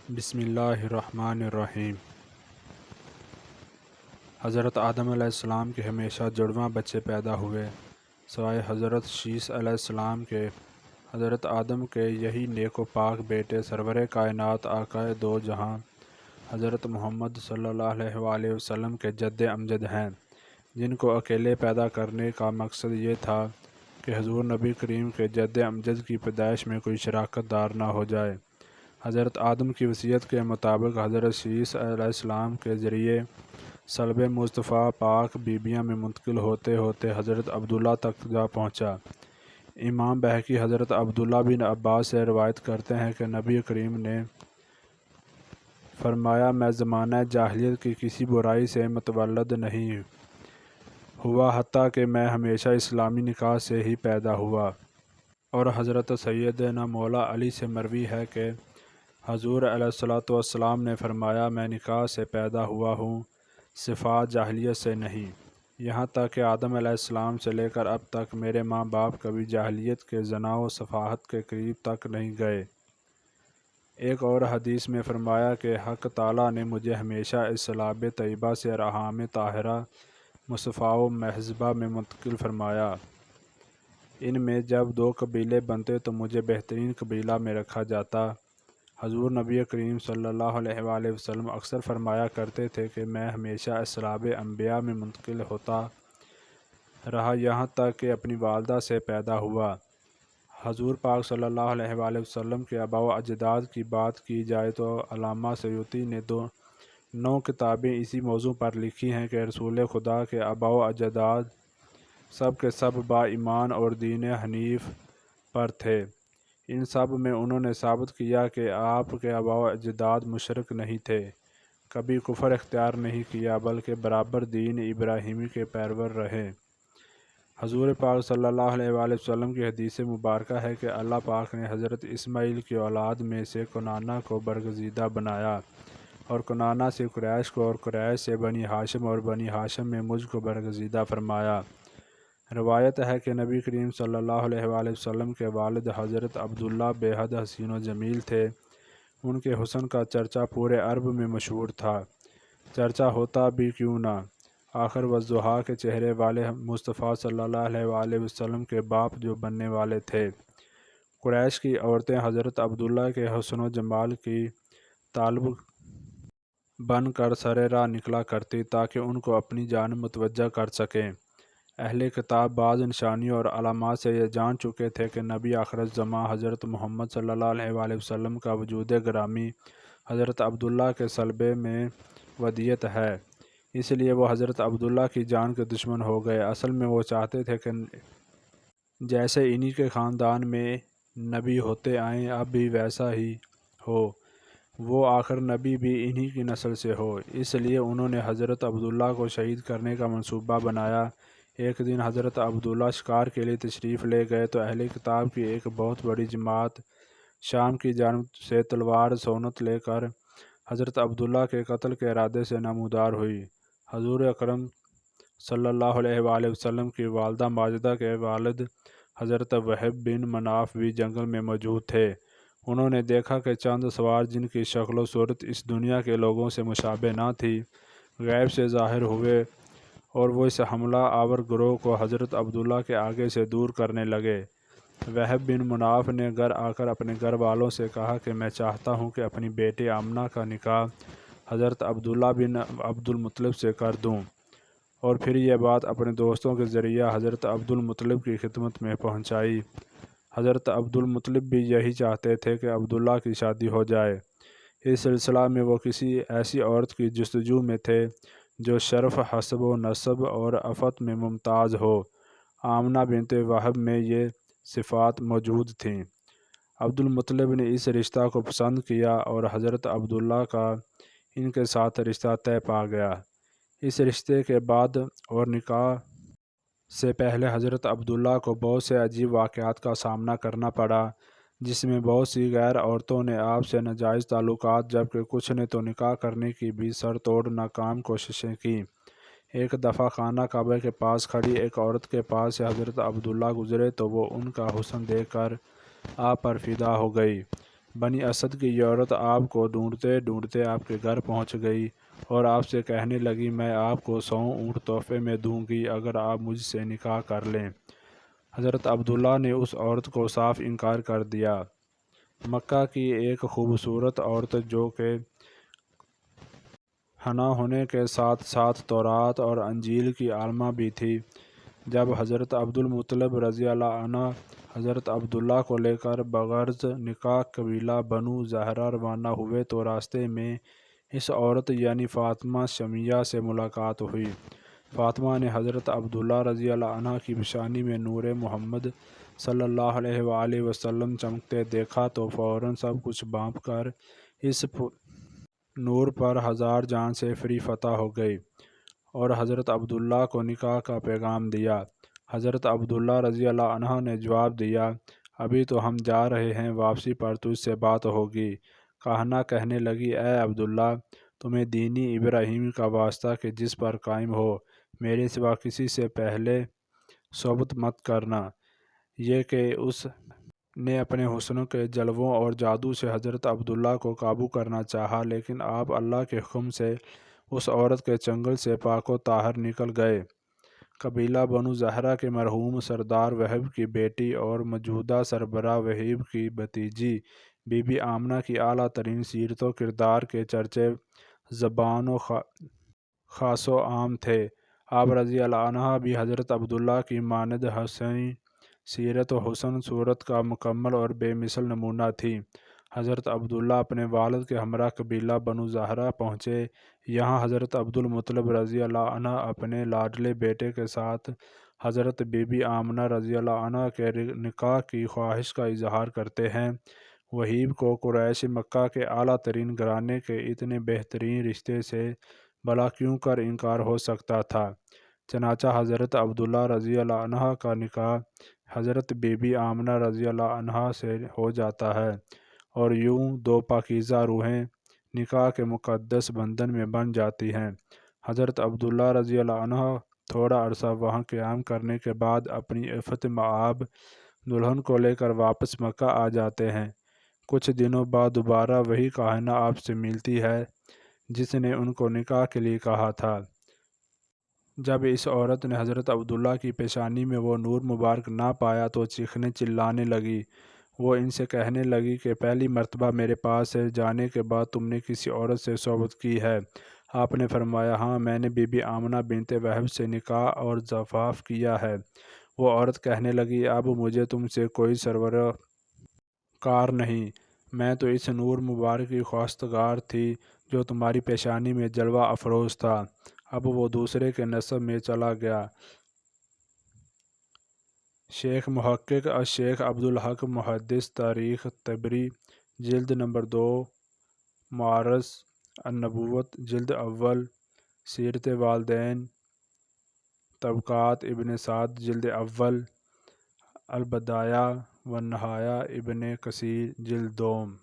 بسم اللہ الرحمن الرحیم۔ حضرت آدم علیہ السلام کے ہمیشہ جڑواں بچے پیدا ہوئے سوائے حضرت شیث علیہ السلام کے۔ حضرت آدم کے یہی نیک و پاک بیٹے سرور کائنات آقائے دو جہاں حضرت محمد صلی اللہ علیہ وآلہ وسلم کے جد امجد ہیں، جن کو اکیلے پیدا کرنے کا مقصد یہ تھا کہ حضور نبی کریم کے جد امجد کی پیدائش میں کوئی شراکت دار نہ ہو جائے۔ حضرت آدم کی وصیت کے مطابق حضرت شیث علیہ السلام کے ذریعے صلب مصطفیٰ پاک بیبیاں میں منتقل ہوتے ہوتے حضرت عبداللہ تک جا پہنچا۔ امام بہقی حضرت عبداللہ بن عباس سے روایت کرتے ہیں کہ نبی کریم نے فرمایا، میں زمانہ جاہلیت کی کسی برائی سے متولد نہیں ہوا حتیٰ کہ میں ہمیشہ اسلامی نکاح سے ہی پیدا ہوا۔ اور حضرت سیدنا مولا علی سے مروی ہے کہ حضور علیہ الصلوۃ والسلام نے فرمایا، میں نکاح سے پیدا ہوا ہوں، صفات جاہلیت سے نہیں۔ یہاں تک کہ آدم علیہ السلام سے لے کر اب تک میرے ماں باپ کبھی جاہلیت کے زنا و سفاہت کے قریب تک نہیں گئے۔ ایک اور حدیث میں فرمایا کہ حق تعالیٰ نے مجھے ہمیشہ اسلاب طیبہ سے ارحام طاہرہ مصفاء و مہذبہ میں منتقل فرمایا۔ ان میں جب دو قبیلے بنتے تو مجھے بہترین قبیلہ میں رکھا جاتا۔ حضور نبی کریم صلی اللہ علیہ وآلہ وسلم اکثر فرمایا کرتے تھے کہ میں ہمیشہ اسلاب انبیاء میں منتقل ہوتا رہا یہاں تک کہ اپنی والدہ سے پیدا ہوا۔ حضور پاک صلی اللہ علیہ وآلہ وسلم کے آباء و اجداد کی بات کی جائے تو علامہ سیوطی نے 9 کتابیں اسی موضوع پر لکھی ہیں کہ رسول خدا کے آباء و اجداد سب کے سب با ایمان اور دین حنیف پر تھے۔ ان سب میں انہوں نے ثابت کیا کہ آپ کے آباء و اجداد مشرک نہیں تھے، کبھی کفر اختیار نہیں کیا، بلکہ برابر دین ابراہیمی کے پیرور رہے۔ حضور پاک صلی اللہ علیہ وآلہ وسلم کی حدیث مبارکہ ہے کہ اللہ پاک نے حضرت اسماعیل کی اولاد میں سے کنانہ کو برگزیدہ بنایا، اور کنانہ سے قریش کو، اور قریش سے بنی ہاشم، اور بنی ہاشم میں مجھ کو برگزیدہ فرمایا۔ روایت ہے کہ نبی کریم صلی اللہ علیہ وآلہ وسلم کے والد حضرت عبداللہ بے حد حسین و جمیل تھے۔ ان کے حسن کا چرچا پورے عرب میں مشہور تھا، چرچا ہوتا بھی کیوں نہ، آخر والضحیٰ کے چہرے والے مصطفیٰ صلی اللہ علیہ وآلہ وسلم کے باپ جو بننے والے تھے۔ قریش کی عورتیں حضرت عبداللہ کے حسن و جمال کی طالب بن کر سر راہ نکلا کرتی تاکہ ان کو اپنی جانب متوجہ کر سکیں۔ اہل کتاب بعض نشانیوں اور علامات سے یہ جان چکے تھے کہ نبی آخر الزماں حضرت محمد صلی اللہ علیہ وآلہ وسلم کا وجود گرامی حضرت عبداللہ کے صلبے میں ودیعت ہے، اس لیے وہ حضرت عبداللہ کی جان کے دشمن ہو گئے۔ اصل میں وہ چاہتے تھے کہ جیسے انہی کے خاندان میں نبی ہوتے آئیں اب بھی ویسا ہی ہو، وہ آخر نبی بھی انہی کی نسل سے ہو، اس لیے انہوں نے حضرت عبداللہ کو شہید کرنے کا منصوبہ بنایا۔ ایک دن حضرت عبداللہ شکار کے لیے تشریف لے گئے تو اہل کتاب کی ایک بہت بڑی جماعت شام کی جانب سے تلوار سونت لے کر حضرت عبداللہ کے قتل کے ارادے سے نمودار ہوئی۔ حضور اکرم صلی اللہ علیہ وآلہ وسلم کی والدہ ماجدہ کے والد حضرت وہب بن مناف بھی جنگل میں موجود تھے۔ انہوں نے دیکھا کہ چند سوار جن کی شکل و صورت اس دنیا کے لوگوں سے مشابہ نہ تھی، غیب سے ظاہر ہوئے اور وہ اس حملہ آور گروہ کو حضرت عبداللہ کے آگے سے دور کرنے لگے۔ وہب بن مناف نے گھر آ کر اپنے گھر والوں سے کہا کہ میں چاہتا ہوں کہ اپنی بیٹی آمنہ کا نکاح حضرت عبداللہ بن عبد المطلب سے کر دوں، اور پھر یہ بات اپنے دوستوں کے ذریعہ حضرت عبد المطلب کی خدمت میں پہنچائی۔ حضرت عبد المطلب بھی یہی چاہتے تھے کہ عبداللہ کی شادی ہو جائے۔ اس سلسلہ میں وہ کسی ایسی عورت کی جستجو میں تھے جو شرف، حسب و نسب اور عفت میں ممتاز ہو۔ آمنہ بنت وہب میں یہ صفات موجود تھیں۔ عبد المطلب نے اس رشتہ کو پسند کیا اور حضرت عبداللہ کا ان کے ساتھ رشتہ طے پا گیا۔ اس رشتے کے بعد اور نکاح سے پہلے حضرت عبداللہ کو بہت سے عجیب واقعات کا سامنا کرنا پڑا، جس میں بہت سی غیر عورتوں نے آپ سے ناجائز تعلقات، جبکہ کچھ نے تو نکاح کرنے کی بھی سر توڑ ناکام کوششیں کیں۔ ایک دفعہ خانہ کعبہ کے پاس کھڑی ایک عورت کے پاس سے حضرت عبداللہ گزرے تو وہ ان کا حسن دیکھ کر آپ پر فدا ہو گئی۔ بنی اسد کی یہ عورت آپ کو ڈھونڈتے ڈھونڈتے آپ کے گھر پہنچ گئی اور آپ سے کہنے لگی میں آپ کو 100 اونٹ تحفے میں دوں گی اگر آپ مجھ سے نکاح کر لیں۔ حضرت عبداللہ نے اس عورت کو صاف انکار کر دیا۔ مکہ کی ایک خوبصورت عورت جو کہ حنا ہونے کے ساتھ ساتھ تورات اور انجیل کی عالمہ بھی تھی، جب حضرت عبدالمطلب رضی اللہ عنہ حضرت عبداللہ کو لے کر بغرض نکاح قبیلہ بنو زہرہ روانہ ہوئے تو راستے میں اس عورت یعنی فاطمہ شمیہ سے ملاقات ہوئی۔ فاطمہ نے حضرت عبداللہ رضی اللہ عنہ کی پیشانی میں نور محمد صلی اللہ علیہ وآلہ وسلم چمکتے دیکھا تو فوراً سب کچھ بانپ کر اس نور پر ہزار جان سے فری فتح ہو گئی اور حضرت عبداللہ کو نکاح کا پیغام دیا۔ حضرت عبداللہ رضی اللہ عنہ نے جواب دیا ابھی تو ہم جا رہے ہیں، واپسی پر تجھ سے بات ہوگی۔ کہنا کہنے لگی اے عبداللہ، تمہیں دینی ابراہیم کا واسطہ کہ جس پر قائم ہو، میرے سوا کسی سے پہلے صحبت مت کرنا۔ یہ کہ اس نے اپنے حسن کے جلووں اور جادو سے حضرت عبداللہ کو قابو کرنا چاہا، لیکن آپ اللہ کے حکم سے اس عورت کے چنگل سے پاک و طاہر نکل گئے۔ قبیلہ بنو زہرہ کے مرحوم سردار وہب کی بیٹی اور موجودہ سربراہ وہیب کی بھتیجی بی بی آمنہ کی اعلیٰ ترین سیرت و کردار کے چرچے زبان و خاص و عام تھے۔ آپ رضی اللہ عنہ بھی حضرت عبداللہ کی مانند حسین سیرت و حسن صورت کا مکمل اور بے مثل نمونہ تھی۔ حضرت عبداللہ اپنے والد کے ہمراہ قبیلہ بنو زہرہ پہنچے۔ یہاں حضرت عبدالمطلب رضی اللہ عنہ اپنے لاڈلے بیٹے کے ساتھ حضرت بی بی آمنہ رضی اللہ عنہ کے نکاح کی خواہش کا اظہار کرتے ہیں۔ وہیب کو قریش مکہ کے اعلیٰ ترین گھرانے کے اتنے بہترین رشتے سے بھلا کیوں کر انکار ہو سکتا تھا؟ چنانچہ حضرت عبداللہ رضی اللہ عنہ کا نکاح حضرت بی بی آمنہ رضی اللہ عنہا سے ہو جاتا ہے اور یوں دو پاکیزہ روحیں نکاح کے مقدس بندھن میں بن جاتی ہیں۔ حضرت عبداللہ رضی اللہ عنہ تھوڑا عرصہ وہاں قیام کرنے کے بعد اپنی عفت مآب دلہن کو لے کر واپس مکہ آ جاتے ہیں۔ کچھ دنوں بعد دوبارہ وہی کاہنہ آپ سے ملتی ہے جس نے ان کو نکاح کے لیے کہا تھا۔ جب اس عورت نے حضرت عبداللہ کی پیشانی میں وہ نور مبارک نہ پایا تو چیخنے چلانے لگی۔ وہ ان سے کہنے لگی کہ پہلی مرتبہ میرے پاس سے جانے کے بعد تم نے کسی عورت سے صحبت کی ہے؟ آپ نے فرمایا ہاں، میں نے بی بی آمنہ بنت وہب سے نکاح اور زفاف کیا ہے۔ وہ عورت کہنے لگی اب مجھے تم سے کوئی سروکار نہیں، میں تو اس نور مبارک کی خواستگار تھی جو تمہاری پیشانی میں جلوہ افروز تھا، اب وہ دوسرے کے نسب میں چلا گیا۔ شیخ محقق الشیخ عبدالحق محدث تاریخ طبری جلد نمبر 2، معارض النبوت جلد اول، سیرت والدین طبقات ابن سعد جلد اول، البدایہ والنہایہ ابن کثیر جلد دوم۔